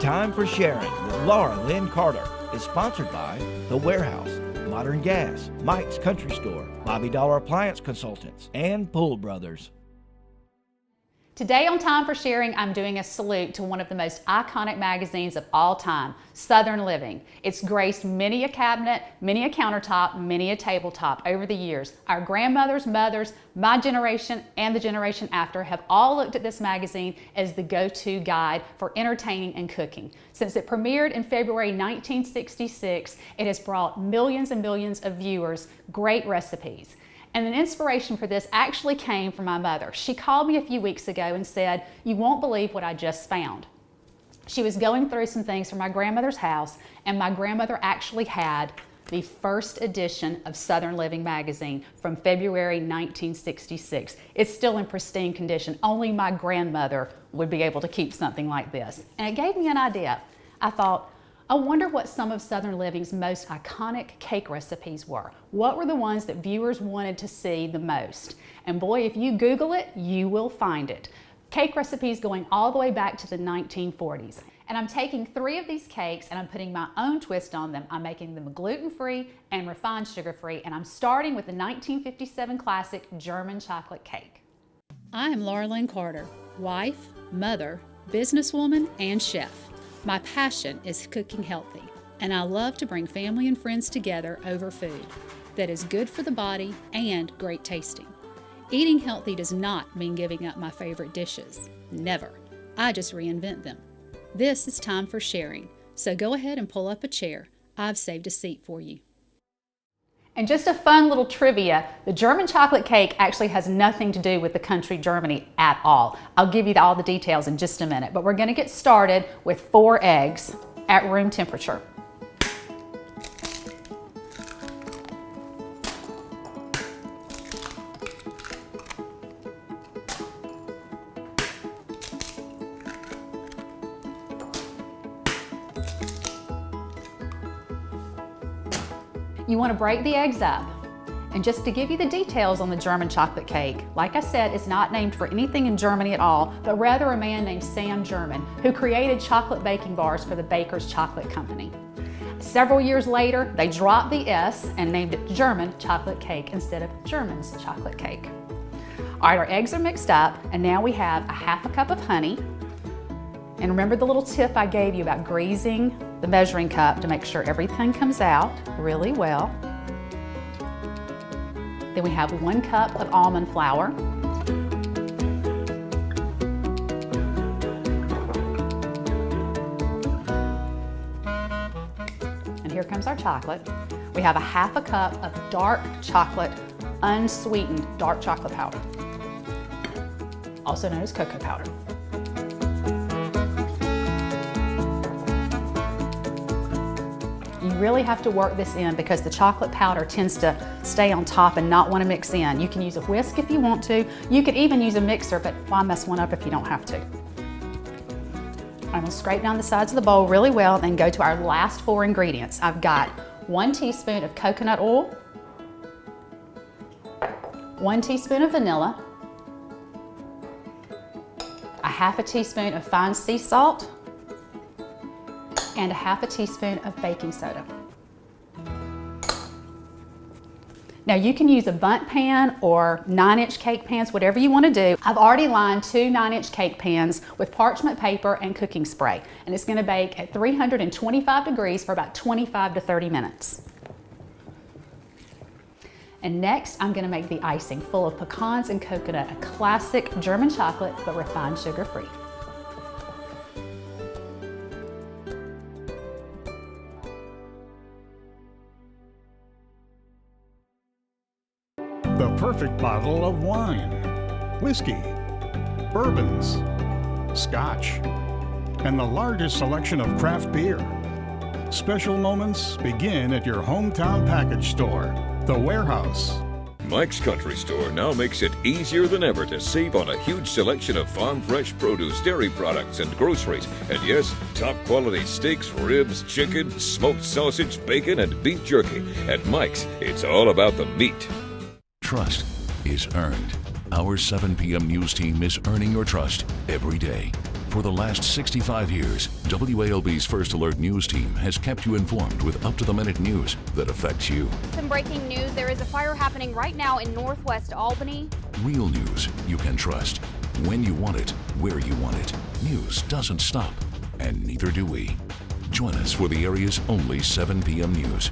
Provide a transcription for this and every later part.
Time for Sharing with Laura Lynn Carter is sponsored by The Warehouse, Modern Gas, Mike's Country Store, Bobby Dollar Appliance Consultants, and Pool Brothers. Today on Time for Sharing, I'm doing a salute to one of the most iconic magazines of all time, Southern Living. It's graced many a cabinet, many a countertop, many a tabletop over the years. Our grandmothers, mothers, my generation, and the generation after have all looked at this magazine as the go-to guide for entertaining and cooking. Since it premiered in February 1966, it has brought millions and millions of viewers great recipes. And an inspiration for this actually came from my mother. She called me a few weeks ago and said, "You won't believe what I just found." She was going through some things from my grandmother's house, and my grandmother actually had the first edition of Southern Living magazine from February 1966. It's still in pristine condition. Only my grandmother would be able to keep something like this. And it gave me an idea. I thought, I wonder what some of Southern Living's most iconic cake recipes were. What were the ones that viewers wanted to see the most? And boy, if you Google it, you will find it. Cake recipes going all the way back to the 1940s. And I'm taking 3 of these cakes and I'm putting my own twist on them. I'm making them gluten-free and refined sugar-free, and I'm starting with the 1957 classic German chocolate cake. I am Laura Lynn Carter, wife, mother, businesswoman, and chef. My passion is cooking healthy, and I love to bring family and friends together over food that is good for the body and great tasting. Eating healthy does not mean giving up my favorite dishes. Never. I just reinvent them. This is Time for Sharing, so go ahead and pull up a chair. I've saved a seat for you. And just a fun little trivia, the German chocolate cake actually has nothing to do with the country Germany at all. I'll give you all the details in just a minute, but we're going to get started with 4 eggs at room temperature. You want to break the eggs up. And just to give you the details on the German chocolate cake, like I said, it's not named for anything in Germany at all, but rather a man named Sam German, who created chocolate baking bars for the Baker's Chocolate Company. Several years later, they dropped the S and named it German chocolate cake instead of German's chocolate cake. All right, our eggs are mixed up, and now we have a 1/2 cup of honey. And remember the little tip I gave you about greasing the measuring cup to make sure everything comes out really well. Then we have 1 cup of almond flour. And here comes our chocolate. We have a 1/2 cup of dark chocolate, unsweetened dark chocolate powder, also known as cocoa powder. You really have to work this in because the chocolate powder tends to stay on top and not want to mix in. You can use a whisk if you want to. You could even use a mixer, but why mess one up if you don't have to? I'm going to scrape down the sides of the bowl really well and go to our last 4 ingredients. I've got 1 teaspoon of coconut oil, 1 teaspoon of vanilla, a 1/2 teaspoon of fine sea salt, and a 1/2 teaspoon of baking soda. Now you can use a bundt pan or 9-inch cake pans, whatever you want to do. I've already lined 2 9-inch cake pans with parchment paper and cooking spray, and it's going to bake at 325 degrees for about 25 to 30 minutes. And next I'm going to make the icing full of pecans and coconut, a classic German chocolate but refined sugar-free. The perfect bottle of wine, whiskey, bourbons, scotch, and the largest selection of craft beer. Special moments begin at your hometown package store, The Warehouse. Mike's Country Store now makes it easier than ever to save on a huge selection of farm fresh produce, dairy products, and groceries. And yes, top quality steaks, ribs, chicken, smoked sausage, bacon, and beef jerky. At Mike's, it's all about the meat. Trust is earned. Our 7 p.m. news team is earning your trust every day. For the last 65 years, WALB's First Alert News team has kept you informed with up-to-the-minute news that affects you. Some breaking news. There is a fire happening right now in northwest Albany. Real news you can trust. When you want it, where you want it. News doesn't stop, and neither do we. Join us for the area's only 7 p.m. news.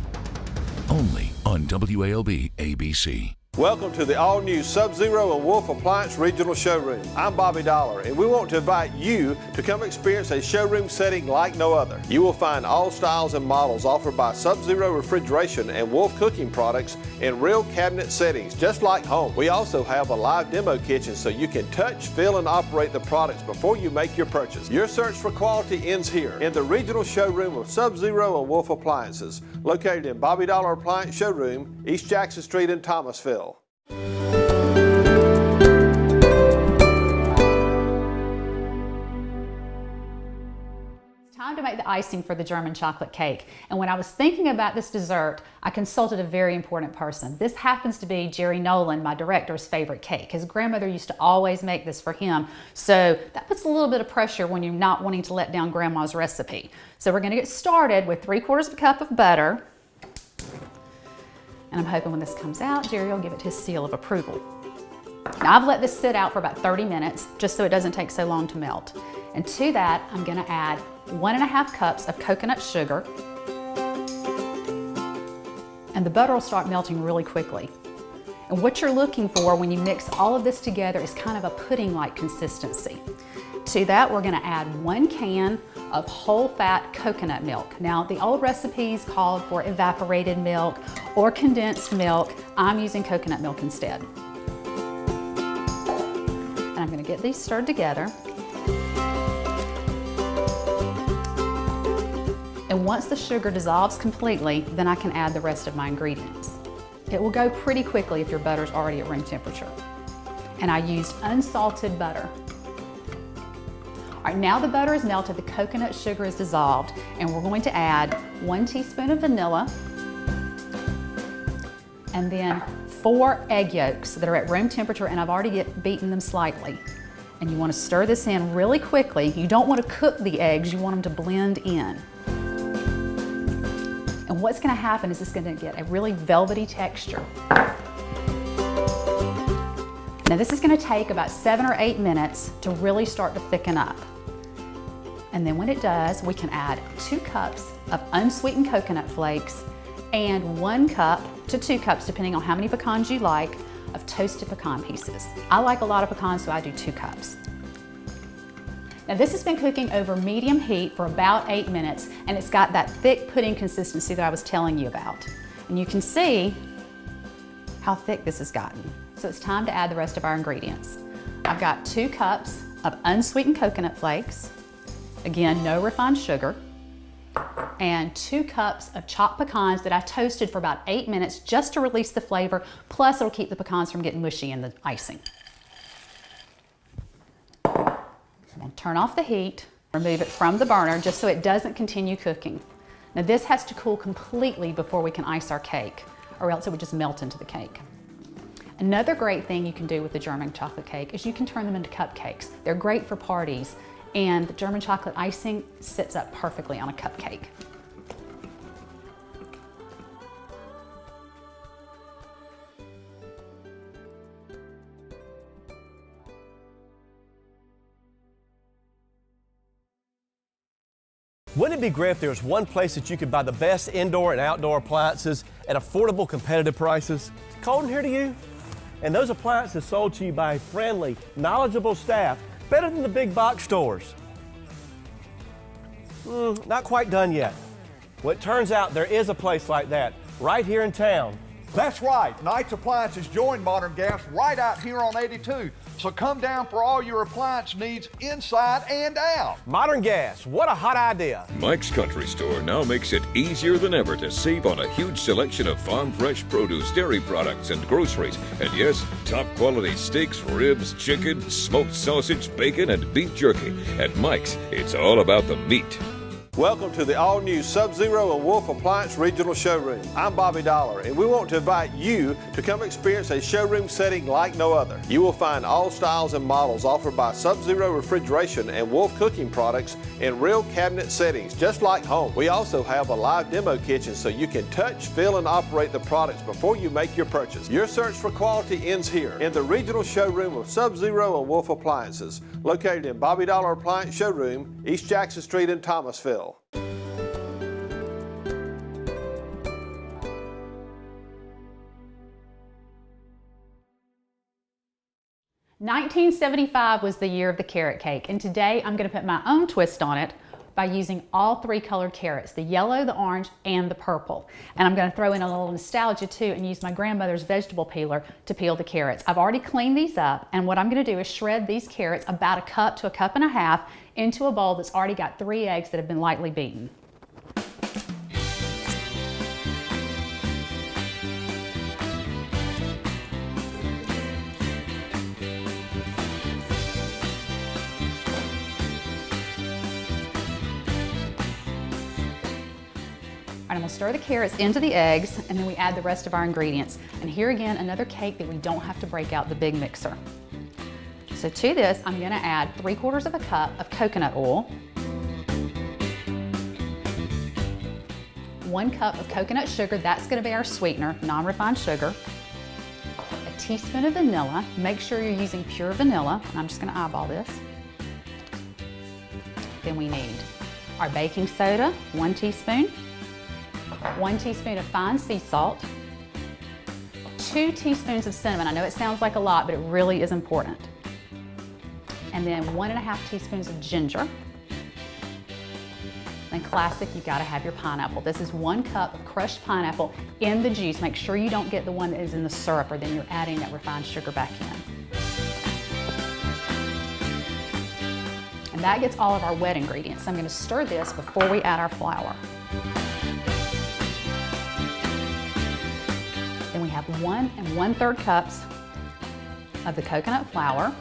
Only on WALB ABC. Welcome to the all-new Sub-Zero and Wolf Appliance Regional Showroom. I'm Bobby Dollar, and we want to invite you to come experience a showroom setting like no other. You will find all styles and models offered by Sub-Zero Refrigeration and Wolf Cooking products in real cabinet settings, just like home. We also have a live demo kitchen so you can touch, feel, and operate the products before you make your purchase. Your search for quality ends here in the regional showroom of Sub-Zero and Wolf Appliances, located in Bobby Dollar Appliance Showroom, East Jackson Street in Thomasville. Time to make the icing for the German chocolate cake. And when I was thinking about this dessert, I consulted a very important person. This happens to be Jerry Nolan, my director's favorite cake. His grandmother used to always make this for him. So that puts a little bit of pressure when you're not wanting to let down grandma's recipe. So we're gonna get started with 3/4 cup of butter. And I'm hoping when this comes out, Jerry will give it his seal of approval. Now I've let this sit out for about 30 minutes, just so it doesn't take so long to melt. And to that, I'm gonna add 1.5 cups of coconut sugar. And the butter will start melting really quickly. And what you're looking for when you mix all of this together is kind of a pudding-like consistency. To that, we're gonna add 1 can of whole fat coconut milk. Now, the old recipes called for evaporated milk or condensed milk. I'm using coconut milk instead. And I'm gonna get these stirred together. And once the sugar dissolves completely, then I can add the rest of my ingredients. It will go pretty quickly if your butter's already at room temperature. And I used unsalted butter. All right, now the butter is melted, the coconut sugar is dissolved, and we're going to add 1 teaspoon of vanilla, and then 4 egg yolks that are at room temperature, and I've already beaten them slightly. And you want to stir this in really quickly. You don't want to cook the eggs, you want them to blend in. And what's going to happen is it's going to get a really velvety texture. Now this is going to take about 7 or 8 minutes to really start to thicken up. And then when it does, we can add 2 cups of unsweetened coconut flakes and 1 cup to 2 cups, depending on how many pecans you like, of toasted pecan pieces. I like a lot of pecans, so I do 2 cups. Now this has been cooking over medium heat for about 8 minutes, and it's got that thick pudding consistency that I was telling you about. And you can see how thick this has gotten. So it's time to add the rest of our ingredients. I've got 2 cups of unsweetened coconut flakes, again, no refined sugar, and 2 cups of chopped pecans that I toasted for about 8 minutes just to release the flavor, plus it'll keep the pecans from getting mushy in the icing. I'll turn off the heat, remove it from the burner just so it doesn't continue cooking. Now this has to cool completely before we can ice our cake, or else it would just melt into the cake. Another great thing you can do with the German chocolate cake is you can turn them into cupcakes. They're great for parties, and the German chocolate icing sits up perfectly on a cupcake. Wouldn't it be great if there was one place that you could buy the best indoor and outdoor appliances at affordable, competitive prices? Colton here to you. And those appliances sold to you by friendly, knowledgeable staff, better than the big box stores. Not quite done yet. Well, it turns out there is a place like that right here in town. That's right. Knight's Appliances joined Modern Gas right out here on 82. So come down for all your appliance needs inside and out. Modern Gas, what a hot idea. Mike's Country Store now makes it easier than ever to save on a huge selection of farm fresh produce, dairy products, and groceries. And yes, top quality steaks, ribs, chicken, smoked sausage, bacon, and beef jerky. At Mike's, it's all about the meat. Welcome to the all-new Sub-Zero and Wolf Appliance Regional Showroom. I'm Bobby Dollar, and we want to invite you to come experience a showroom setting like no other. You will find all styles and models offered by Sub-Zero Refrigeration and Wolf Cooking Products in real cabinet settings, just like home. We also have a live demo kitchen so you can touch, feel, and operate the products before you make your purchase. Your search for quality ends here in the regional showroom of Sub-Zero and Wolf Appliances, located in Bobby Dollar Appliance Showroom, East Jackson Street in Thomasville. 1975 was the year of the carrot cake, and today I'm going to put my own twist on it by using all three colored carrots, the yellow, the orange, and the purple. And I'm going to throw in a little nostalgia too and use my grandmother's vegetable peeler to peel the carrots. I've already cleaned these up, and what I'm going to do is shred these carrots about a cup to a cup and a half into a bowl that's already got 3 eggs that have been lightly beaten. I'm going to stir the carrots into the eggs, and then we add the rest of our ingredients. And here again, another cake that we don't have to break out the big mixer. So to this, I'm going to add 3/4 of a cup of coconut oil, 1 cup of coconut sugar, that's going to be our sweetener, non-refined sugar, a teaspoon of vanilla. Make sure you're using pure vanilla. I'm just going to eyeball this. Then we need our baking soda, 1 teaspoon, 1 teaspoon of fine sea salt, 2 teaspoons of cinnamon. I know it sounds like a lot, but it really is important. And then 1.5 teaspoons of ginger. And classic, you've got to have your pineapple. This is 1 cup of crushed pineapple in the juice. Make sure you don't get the one that is in the syrup, or then you're adding that refined sugar back in. And that gets all of our wet ingredients. So I'm going to stir this before we add our flour. Then we have 1 1/3 cups of the coconut flour.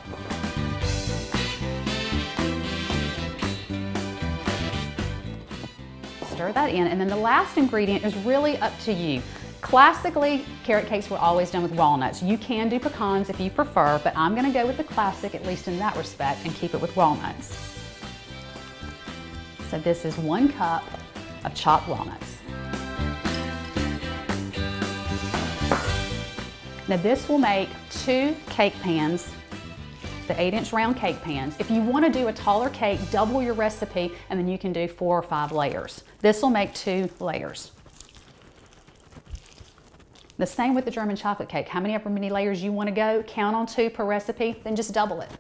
Stir that in, and then the last ingredient is really up to you. Classically, carrot cakes were always done with walnuts. You can do pecans if you prefer, but I'm going to go with the classic, at least in that respect, and keep it with walnuts. So this is 1 cup of chopped walnuts. Now this will make 2 cake pans, the 8-inch round cake pans. If you want to do a taller cake, double your recipe, and then you can do 4 or 5 layers. This will make 2 layers. The same with the German chocolate cake. How many layers you want to go, count on 2 per recipe, then just double it.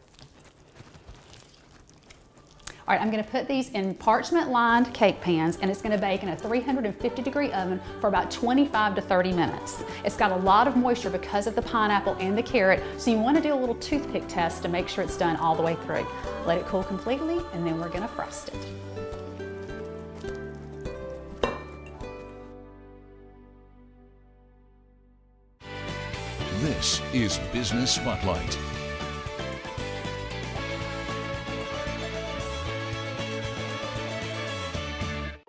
All right, I'm going to put these in parchment-lined cake pans, and it's going to bake in a 350-degree oven for about 25 to 30 minutes. It's got a lot of moisture because of the pineapple and the carrot, so you want to do a little toothpick test to make sure it's done all the way through. Let it cool completely, and then we're going to frost it. This is Business Spotlight.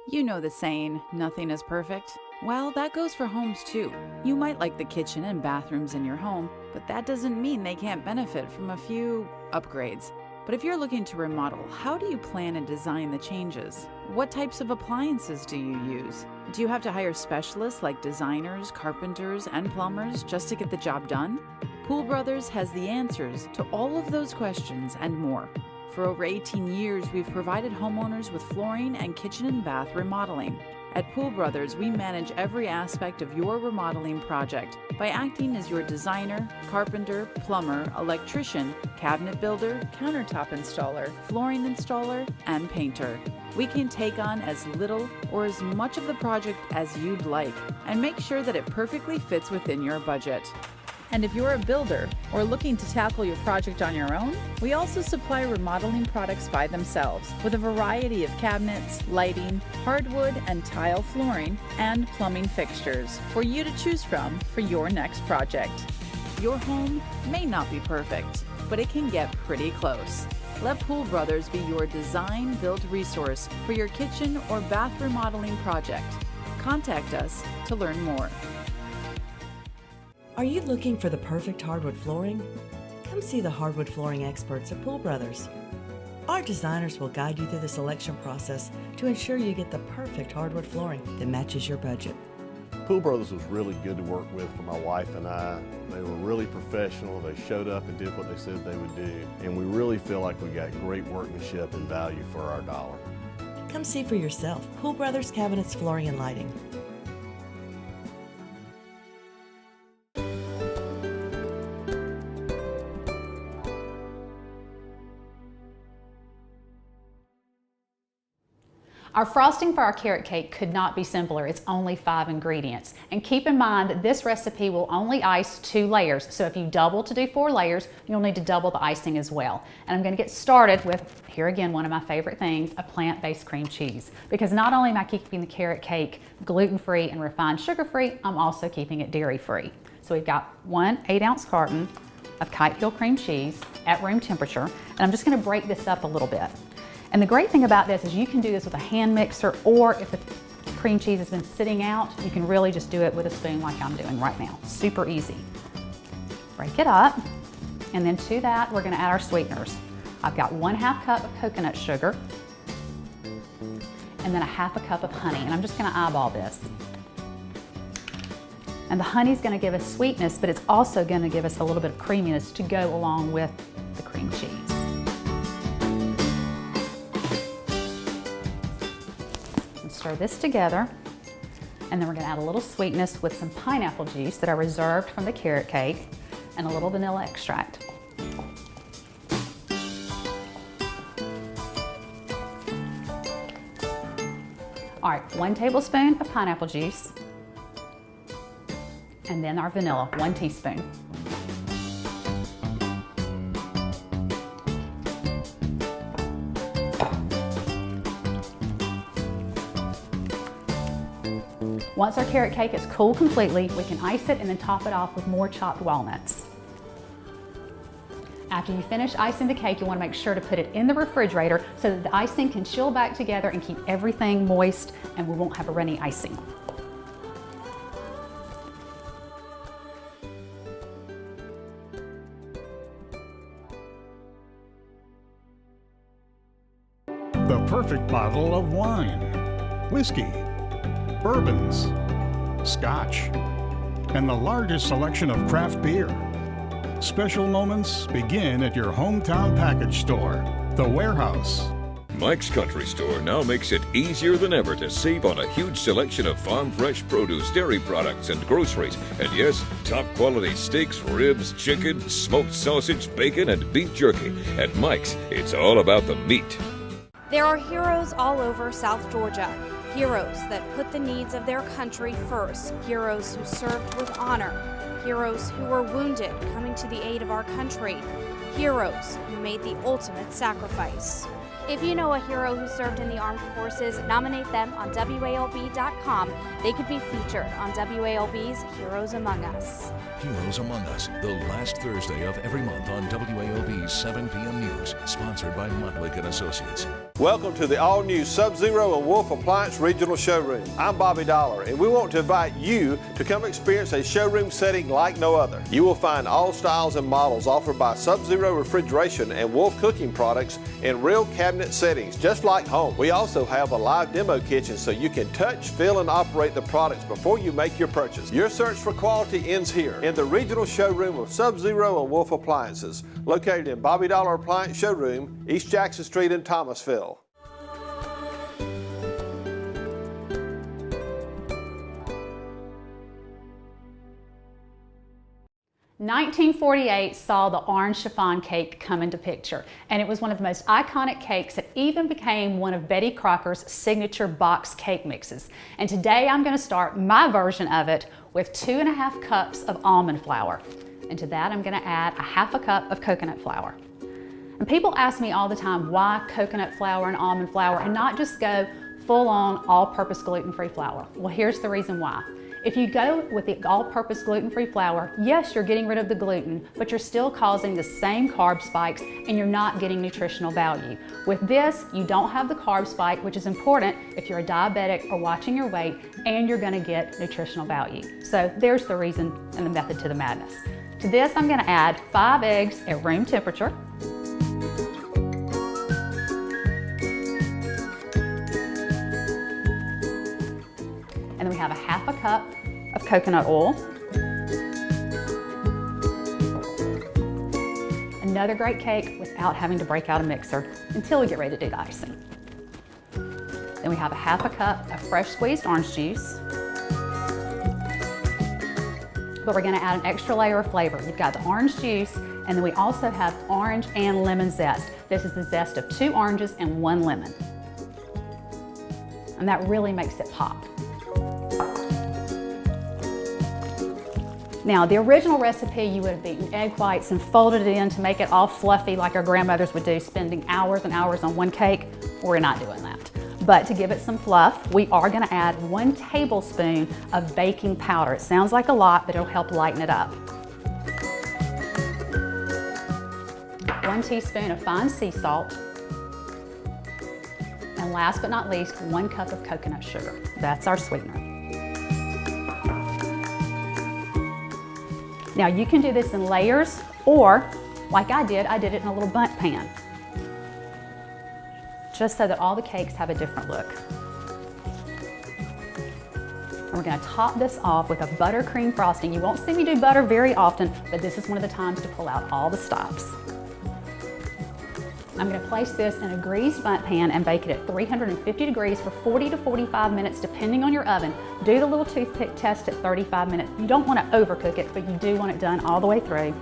You know the saying, nothing is perfect. Well, that goes for homes too. You might like the kitchen and bathrooms in your home, but that doesn't mean they can't benefit from a few upgrades. But if you're looking to remodel, how do you plan and design the changes? What types of appliances do you use? Do you have to hire specialists like designers, carpenters, and plumbers just to get the job done? Pool Brothers has the answers to all of those questions and more. For over 18 years, we've provided homeowners with flooring and kitchen and bath remodeling. At Pool Brothers, we manage every aspect of your remodeling project by acting as your designer, carpenter, plumber, electrician, cabinet builder, countertop installer, flooring installer, and painter. We can take on as little or as much of the project as you'd like and make sure that it perfectly fits within your budget. And if you're a builder or looking to tackle your project on your own, we also supply remodeling products by themselves with a variety of cabinets, lighting, hardwood and tile flooring, and plumbing fixtures for you to choose from for your next project. Your home may not be perfect, but it can get pretty close. Let Pool Brothers be your design-build resource for your kitchen or bath remodeling project. Contact us to learn more. Are you looking for the perfect hardwood flooring? Come see the hardwood flooring experts at Pool Brothers. Our designers will guide you through the selection process to ensure you get the perfect hardwood flooring that matches your budget. Pool Brothers was really good to work with for my wife and I. They were really professional. They showed up and did what they said they would do. And we really feel like we got great workmanship and value for our dollar. Come see for yourself. Pool Brothers Cabinets, Flooring and Lighting. Our frosting for our carrot cake could not be simpler. It's only 5 ingredients. And keep in mind that this recipe will only ice 2 layers. So if you double to do 4 layers, you'll need to double the icing as well. And I'm going to get started with, here again, one of my favorite things, a plant-based cream cheese. Because not only am I keeping the carrot cake gluten-free and refined sugar-free, I'm also keeping it dairy-free. So we've got 1 8-ounce carton of Kite Hill cream cheese at room temperature. And I'm just going to break this up a little bit. And the great thing about this is you can do this with a hand mixer, or if the cream cheese has been sitting out, you can really just do it with a spoon like I'm doing right now. Super easy. Break it up, and then to that we're going to add our sweeteners. I've got 1/2 cup of coconut sugar, and then 1/2 cup of honey, and I'm just going to eyeball this. And the honey's going to give us sweetness, but it's also going to give us a little bit of creaminess to go along with the cream cheese. Stir this together, and then we're going to add a little sweetness with some pineapple juice that I reserved from the carrot cake and a little vanilla extract. All right, 1 tablespoon of pineapple juice, and then our vanilla, 1 teaspoon. Once our carrot cake is cooled completely, we can ice it and then top it off with more chopped walnuts. After you finish icing the cake, you want to make sure to put it in the refrigerator so that the icing can chill back together and keep everything moist, and we won't have a runny icing. The perfect bottle of wine, whiskey, bourbons, scotch, and the largest selection of craft beer. Special moments begin at your hometown package store, The Warehouse. Mike's Country Store now makes it easier than ever to save on a huge selection of farm fresh produce, dairy products, and groceries. And yes, top quality steaks, ribs, chicken, smoked sausage, bacon, and beef jerky. At Mike's, it's all about the meat. There are heroes all over South Georgia. Heroes that put the needs of their country first. Heroes who served with honor. Heroes who were wounded coming to the aid of our country. Heroes who made the ultimate sacrifice. If you know a hero who served in the armed forces, nominate them on WALB.com. They could be featured on WALB's Heroes Among Us. Heroes Among Us, the last Thursday of every month on WALB's 7 p.m. News, sponsored by Montlick & Associates. Welcome to the all-new Sub-Zero and Wolf Appliance Regional Showroom. I'm Bobby Dollar, and we want to invite you to come experience a showroom setting like no other. You will find all styles and models offered by Sub-Zero Refrigeration and Wolf Cooking Products in real cabinet settings, just like home. We also have a live demo kitchen so you can touch, feel, and operate the products before you make your purchase. Your search for quality ends here in the regional showroom of Sub-Zero and Wolf Appliances, located in Bobby Dollar Appliance Showroom, East Jackson Street in Thomasville. "1948 saw the orange chiffon cake come into picture, and it was one of the most iconic cakes that even became one of Betty Crocker's signature box cake mixes. And today I'm going to start my version of it with 2½ cups of almond flour. And to that I'm going to add 1/2 cup of coconut flour. And people ask me all the time why coconut flour and almond flour and not just go full-on all-purpose gluten-free flour. Well, here's the reason why. If you go with the all-purpose gluten-free flour, yes, you're getting rid of the gluten, but you're still causing the same carb spikes and you're not getting nutritional value. With this, you don't have the carb spike, which is important if you're a diabetic or watching your weight, and you're gonna get nutritional value. So there's the reason and the method to the madness. To this, I'm gonna add 5 eggs at room temperature. And then we have a 1/2 cup of coconut oil. Another great cake without having to break out a mixer until we get ready to do the icing. Then we have a 1/2 cup of fresh squeezed orange juice. But we're gonna add an extra layer of flavor. You've got the orange juice, and then we also have orange and lemon zest. This is the zest of 2 oranges and 1 lemon. And that really makes it pop. Now, the original recipe, you would have beaten egg whites and folded it in to make it all fluffy like our grandmothers would do, spending hours and hours on one cake. We're not doing that. But to give it some fluff, we are gonna add 1 tablespoon of baking powder. It sounds like a lot, but it'll help lighten it up. 1 teaspoon of fine sea salt. And last but not least, 1 cup of coconut sugar. That's our sweetener. Now you can do this in layers, or like I did it in a little bundt pan, just so that all the cakes have a different look. And we're gonna top this off with a buttercream frosting. You won't see me do butter very often, but this is one of the times to pull out all the stops. I'm gonna place this in a greased bundt pan and bake it at 350 degrees for 40 to 45 minutes, depending on your oven. Do the little toothpick test at 35 minutes. You don't wanna overcook it, but you do want it done all the way through.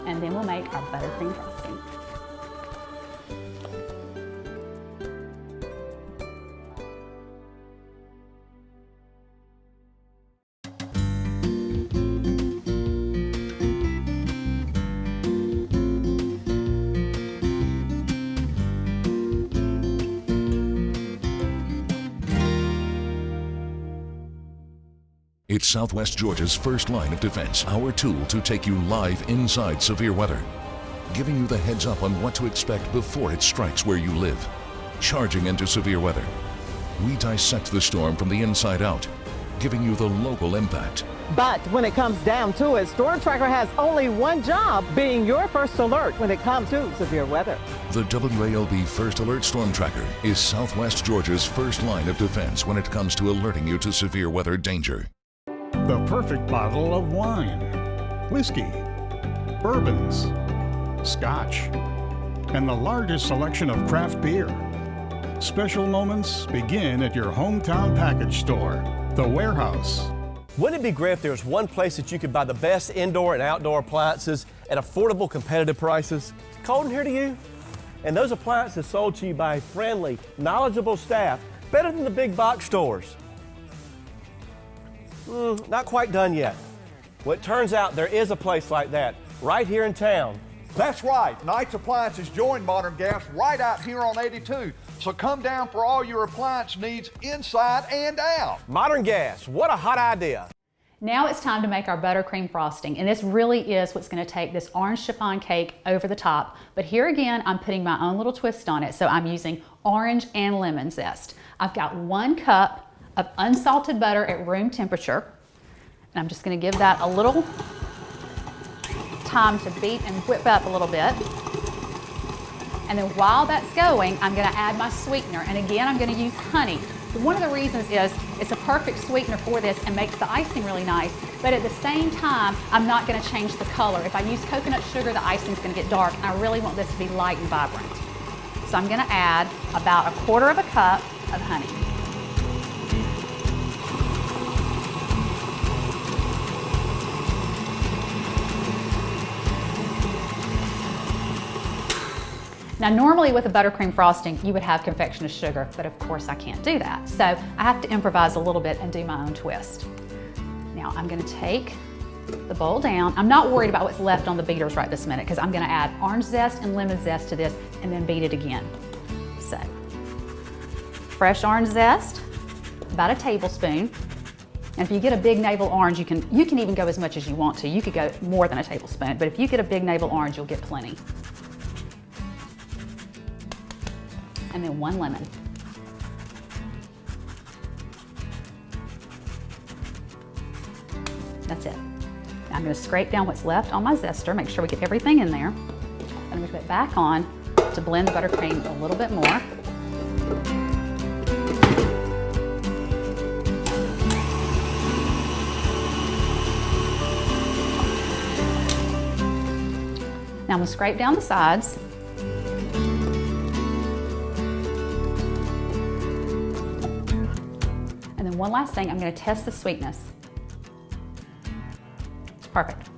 And then we'll make our buttercream frosting. It's Southwest Georgia's first line of defense, our tool to take you live inside severe weather, giving you the heads up on what to expect before it strikes where you live. Charging into severe weather, we dissect the storm from the inside out, giving you the local impact. But when it comes down to it, Storm Tracker has only one job, being your first alert when it comes to severe weather. The WALB First Alert Storm Tracker is Southwest Georgia's first line of defense when it comes to alerting you to severe weather danger. The perfect bottle of wine, whiskey, bourbons, scotch, and the largest selection of craft beer. Special moments begin at your hometown package store, The Warehouse. Wouldn't it be great if there was one place that you could buy the best indoor and outdoor appliances at affordable, competitive prices? Colton here to you. And those appliances sold to you by friendly, knowledgeable staff, better than the big box stores. Not quite done yet. Well, it turns out there is a place like that right here in town. That's right. Knight's Appliances joined Modern Gas right out here on 82. So come down for all your appliance needs inside and out. Modern Gas, what a hot idea. Now it's time to make our buttercream frosting, and this really is what's going to take this orange chiffon cake over the top. But here again, I'm putting my own little twist on it, so I'm using orange and lemon zest. I've got 1 cup of unsalted butter at room temperature, and I'm just going to give that a little time to beat and whip up a little bit. And then while that's going, I'm going to add my sweetener, and again I'm going to use honey. One of the reasons is it's a perfect sweetener for this and makes the icing really nice, but at the same time I'm not going to change the color. If I use coconut sugar, the icing's going to get dark, and I really want this to be light and vibrant. So I'm going to add about 1/4 cup of honey. Now normally with a buttercream frosting, you would have confectioner's sugar, but of course I can't do that. So I have to improvise a little bit and do my own twist. Now I'm gonna take the bowl down. I'm not worried about what's left on the beaters right this minute because I'm gonna add orange zest and lemon zest to this and then beat it again. So, fresh orange zest, about 1 tablespoon. And if you get a big navel orange, you can even go as much as you want to. You could go more than a tablespoon, but if you get a big navel orange, you'll get plenty. And then 1 lemon. That's it. Now I'm going to scrape down what's left on my zester, make sure we get everything in there. I'm going to put it back on to blend the buttercream a little bit more. Now I'm going to scrape down the sides. And then one last thing, I'm going to test the sweetness. It's perfect.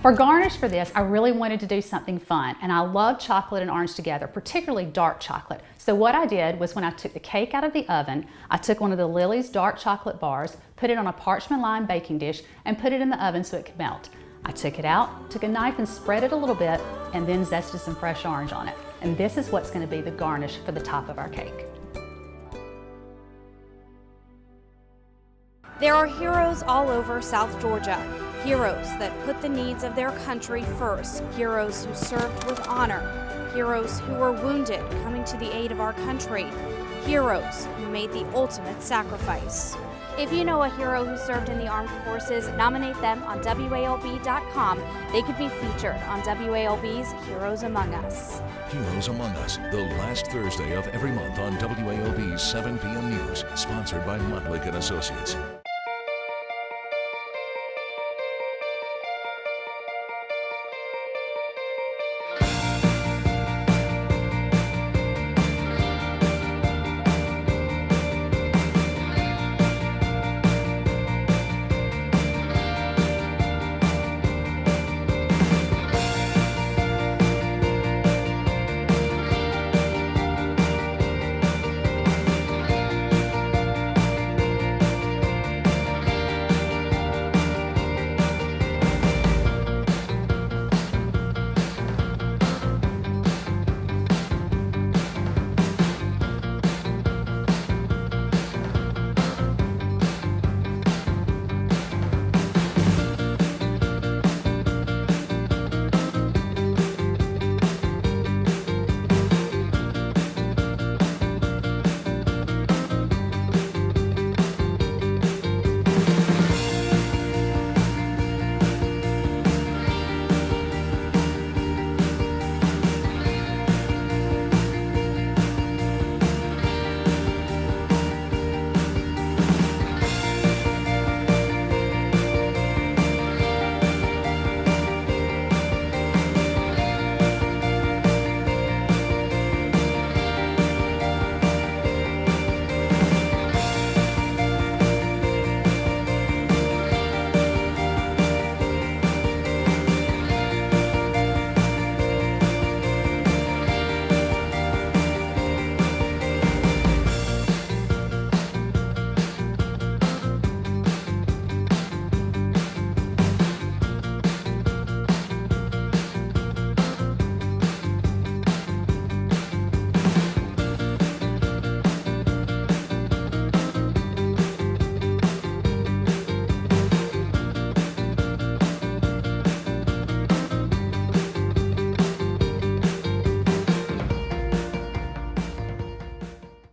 For garnish for this, I really wanted to do something fun, and I love chocolate and orange together, particularly dark chocolate. So what I did was when I took the cake out of the oven, I took one of the Lily's dark chocolate bars, put it on a parchment lined baking dish, and put it in the oven so it could melt. I took it out, took a knife and spread it a little bit, and then zested some fresh orange on it. And this is what's going to be the garnish for the top of our cake. There are heroes all over South Georgia. Heroes that put the needs of their country first. Heroes who served with honor. Heroes who were wounded coming to the aid of our country. Heroes who made the ultimate sacrifice. If you know a hero who served in the armed forces, nominate them on WALB.com. They could be featured on WALB's Heroes Among Us. Heroes Among Us, the last Thursday of every month on WALB's 7 p.m. News, sponsored by Montlick & Associates.